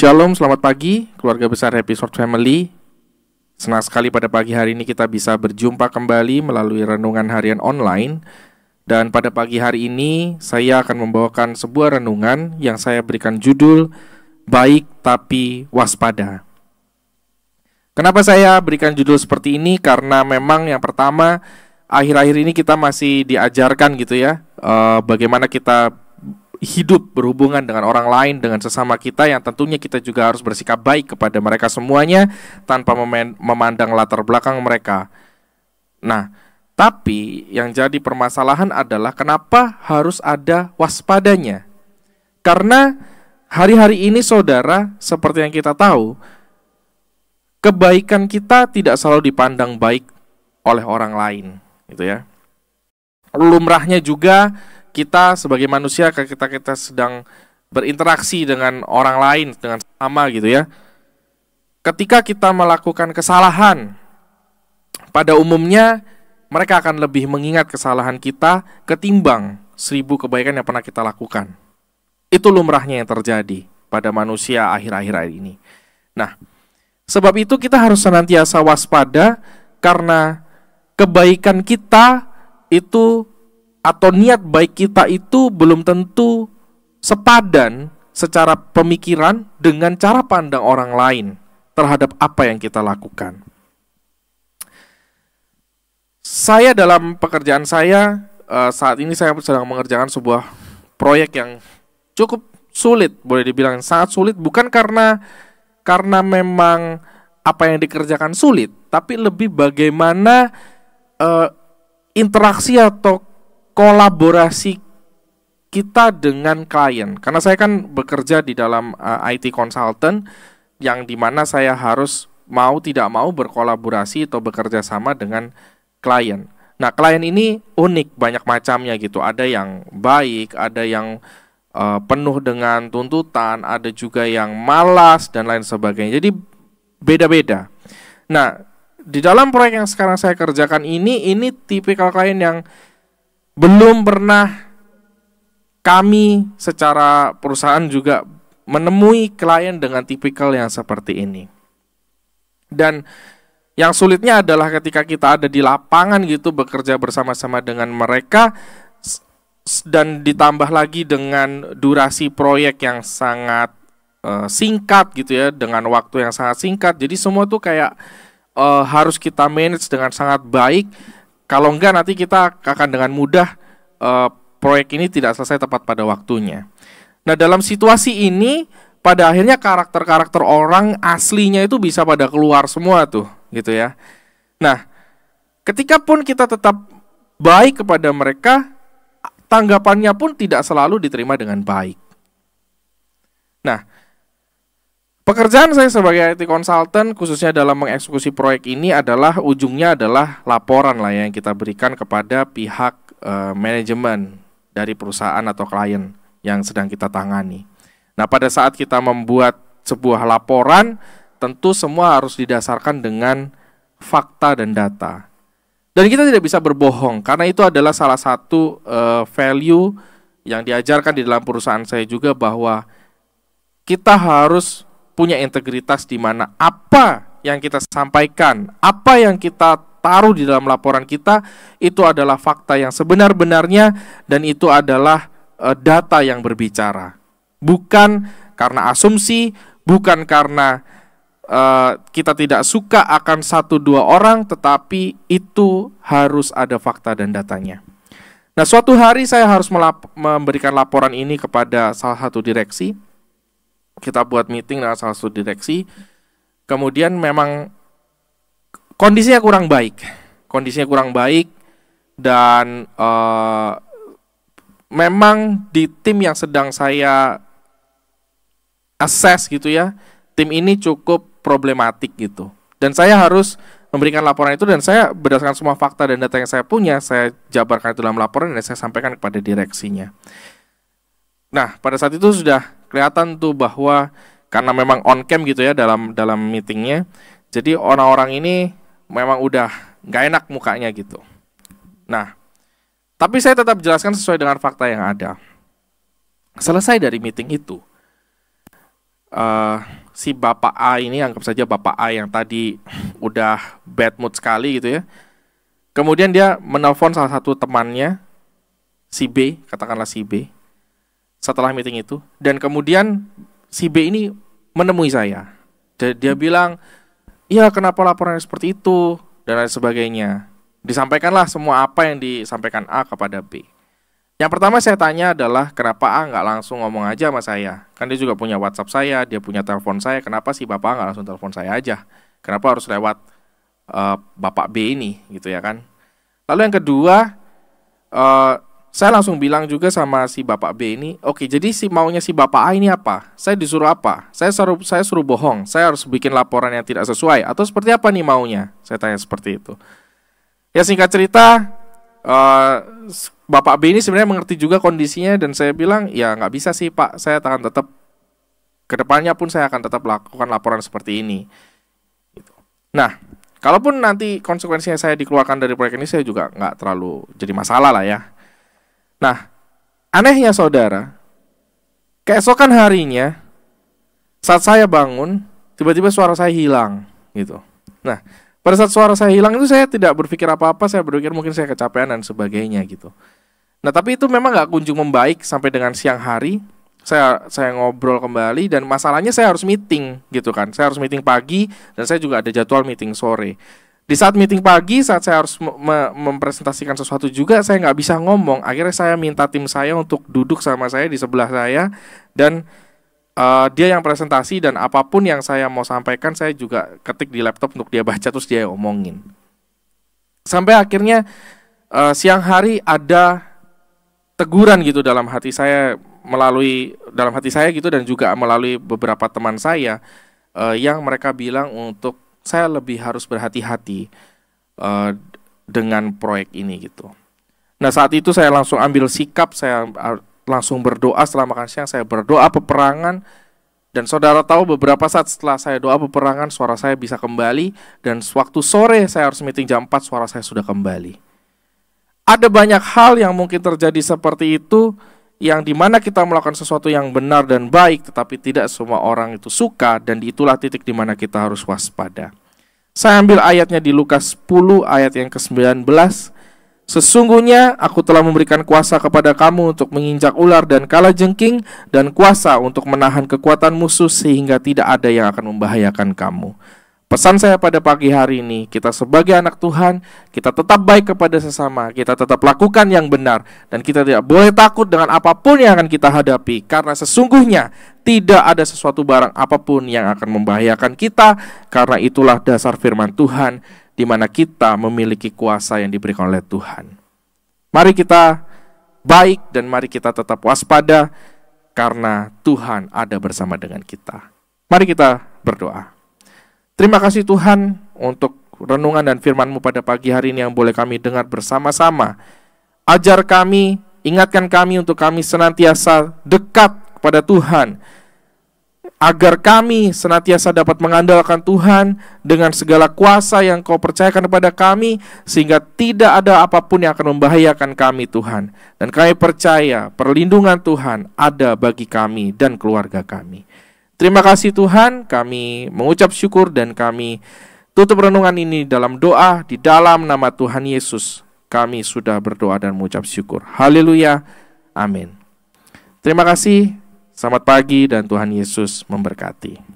Shalom, selamat pagi keluarga besar Happy Short Family. Senang sekali pada pagi hari ini kita bisa berjumpa kembali melalui renungan harian online. Dan pada pagi hari ini saya akan membawakan sebuah renungan yang saya berikan judul Baik Tapi Waspada. Kenapa saya berikan judul seperti ini? Karena memang yang pertama, akhir-akhir ini kita masih diajarkan gitu ya, bagaimana kita hidup berhubungan dengan orang lain, dengan sesama kita, yang tentunya kita juga harus bersikap baik kepada mereka semuanya tanpa memandang latar belakang mereka. Nah, tapi yang jadi permasalahan adalah kenapa harus ada waspadanya? Karena hari-hari ini saudara, seperti yang kita tahu, kebaikan kita tidak selalu dipandang baik oleh orang lain, gitu ya. Lumrahnya juga kita sebagai manusia ketika kita sedang berinteraksi dengan orang lain, dengan sama gitu ya, ketika kita melakukan kesalahan, pada umumnya mereka akan lebih mengingat kesalahan kita ketimbang 1000 kebaikan yang pernah kita lakukan. Itu lumrahnya yang terjadi pada manusia akhir-akhir ini. Nah, sebab itu kita harus senantiasa waspada, karena kebaikan kita itu atau niat baik kita itu belum tentu sepadan secara pemikiran dengan cara pandang orang lain terhadap apa yang kita lakukan. Saya dalam pekerjaan saya, saat ini saya sedang mengerjakan sebuah proyek yang cukup sulit, boleh dibilang sangat sulit, bukan karena memang apa yang dikerjakan sulit, tapi lebih bagaimana interaksi atau kolaborasi kita dengan klien. Karena saya kan bekerja di dalam IT consultant, yang dimana saya harus mau tidak mau berkolaborasi atau bekerja sama dengan klien. Nah, klien ini unik, banyak macamnya gitu. Ada yang baik, ada yang penuh dengan tuntutan, ada juga yang malas dan lain sebagainya. Jadi beda-beda. Nah, di dalam proyek yang sekarang saya kerjakan ini tipikal klien yang belum pernah kami secara perusahaan juga menemui klien dengan tipikal yang seperti ini. Dan yang sulitnya adalah ketika kita ada di lapangan gitu, bekerja bersama-sama dengan mereka, dan ditambah lagi dengan durasi proyek yang sangat singkat gitu ya, dengan waktu yang sangat singkat. Jadi semua tuh kayak harus kita manage dengan sangat baik. Kalau enggak nanti kita akan dengan mudah proyek ini tidak selesai tepat pada waktunya. Nah, dalam situasi ini pada akhirnya karakter-karakter orang aslinya itu bisa pada keluar semua tuh gitu ya. Nah, ketika pun kita tetap baik kepada mereka, tanggapannya pun tidak selalu diterima dengan baik. Nah, pekerjaan saya sebagai IT consultant, khususnya dalam mengeksekusi proyek ini, adalah ujungnya adalah laporan lah yang kita berikan kepada pihak manajemen dari perusahaan atau klien yang sedang kita tangani. Nah, pada saat kita membuat sebuah laporan, tentu semua harus didasarkan dengan fakta dan data. Dan kita tidak bisa berbohong, karena itu adalah salah satu value yang diajarkan di dalam perusahaan saya juga, bahwa kita harus punya integritas, di mana apa yang kita sampaikan, apa yang kita taruh di dalam laporan kita, itu adalah fakta yang sebenar-benarnya, dan itu adalah data yang berbicara. Bukan karena asumsi, bukan karena kita tidak suka akan 1-2 orang, tetapi itu harus ada fakta dan datanya. Nah, suatu hari saya harus memberikan laporan ini kepada salah satu direksi. Kita buat meeting dengan salah satu direksi. Kemudian memang kondisinya kurang baik, dan memang di tim yang sedang saya assess gitu ya, tim ini cukup problematik gitu. Dan saya harus memberikan laporan itu, dan saya berdasarkan semua fakta dan data yang saya punya, saya jabarkan itu dalam laporan dan saya sampaikan kepada direksinya. Nah, pada saat itu sudah kelihatan tuh bahwa karena memang on cam gitu ya dalam meetingnya, jadi orang-orang ini memang udah gak enak mukanya gitu. Nah, tapi saya tetap jelaskan sesuai dengan fakta yang ada. Selesai dari meeting itu, eh, si Bapak A ini, anggap saja Bapak A yang tadi udah bad mood sekali gitu ya. Kemudian dia menelpon salah satu temannya, si B, katakanlah si B, setelah meeting itu. Dan kemudian si B ini menemui saya. Dia bilang, iya kenapa laporannya seperti itu, dan lain sebagainya. Disampaikanlah semua apa yang disampaikan A kepada B. Yang pertama saya tanya adalah, kenapa A nggak langsung ngomong aja sama saya? Kan dia juga punya WhatsApp saya, dia punya telepon saya. Kenapa sih Bapak nggak langsung telepon saya aja? Kenapa harus lewat Bapak B ini, gitu ya kan? Lalu yang kedua, saya langsung bilang juga sama si Bapak B ini, oke, jadi maunya si Bapak A ini apa? Saya disuruh apa? Saya suruh bohong. Saya harus bikin laporan yang tidak sesuai, atau seperti apa nih maunya? Saya tanya seperti itu. Ya singkat cerita, Bapak B ini sebenarnya mengerti juga kondisinya, dan saya bilang, ya nggak bisa sih Pak, saya akan tetap, kedepannya pun saya akan tetap lakukan laporan seperti ini. Nah, kalaupun nanti konsekuensinya saya dikeluarkan dari proyek ini, saya juga nggak terlalu jadi masalah lah ya. Nah, anehnya saudara, keesokan harinya, saat saya bangun, tiba-tiba suara saya hilang gitu. Nah, pada saat suara saya hilang itu saya tidak berpikir apa-apa, saya berpikir mungkin saya kecapean dan sebagainya gitu. Nah tapi itu memang gak kunjung membaik sampai dengan siang hari. Saya ngobrol kembali, dan masalahnya saya harus meeting gitu kan. Saya harus meeting pagi, dan saya juga ada jadwal meeting sore. Di saat meeting pagi, saat saya harus mempresentasikan sesuatu juga, saya gak bisa ngomong. Akhirnya saya minta tim saya untuk duduk sama saya di sebelah saya, dan dia yang presentasi, dan apapun yang saya mau sampaikan saya juga ketik di laptop untuk dia baca, terus dia omongin. Sampai akhirnya siang hari ada teguran gitu dalam hati saya gitu, dan juga melalui beberapa teman saya yang mereka bilang untuk saya lebih harus berhati-hati dengan proyek ini gitu. Nah saat itu saya langsung ambil sikap, saya langsung berdoa. Setelah makan siang saya berdoa peperangan, dan saudara tahu beberapa saat setelah saya doa peperangan, suara saya bisa kembali, dan waktu sore saya harus meeting jam 4, suara saya sudah kembali. Ada banyak hal yang mungkin terjadi seperti itu, yang dimana kita melakukan sesuatu yang benar dan baik, tetapi tidak semua orang itu suka, dan itulah titik dimana kita harus waspada. Saya ambil ayatnya di Lukas 10 ayat yang ke-19. Sesungguhnya aku telah memberikan kuasa kepada kamu untuk menginjak ular dan kalajengking, dan kuasa untuk menahan kekuatan musuh, sehingga tidak ada yang akan membahayakan kamu. Pesan saya pada pagi hari ini, kita sebagai anak Tuhan, kita tetap baik kepada sesama, kita tetap lakukan yang benar, dan kita tidak boleh takut dengan apapun yang akan kita hadapi, karena sesungguhnya tidak ada sesuatu barang apapun yang akan membahayakan kita, karena itulah dasar firman Tuhan, di mana kita memiliki kuasa yang diberikan oleh Tuhan. Mari kita baik, dan mari kita tetap waspada, karena Tuhan ada bersama dengan kita. Mari kita berdoa. Terima kasih Tuhan untuk renungan dan firman-Mu pada pagi hari ini yang boleh kami dengar bersama-sama. Ajar kami, ingatkan kami untuk kami senantiasa dekat kepada Tuhan, agar kami senantiasa dapat mengandalkan Tuhan dengan segala kuasa yang Kau percayakan kepada kami, sehingga tidak ada apapun yang akan membahayakan kami Tuhan. Dan kami percaya perlindungan Tuhan ada bagi kami dan keluarga kami. Terima kasih Tuhan, kami mengucap syukur, dan kami tutup renungan ini dalam doa di dalam nama Tuhan Yesus. Kami sudah berdoa dan mengucap syukur. Haleluya, amin. Terima kasih, selamat pagi, dan Tuhan Yesus memberkati.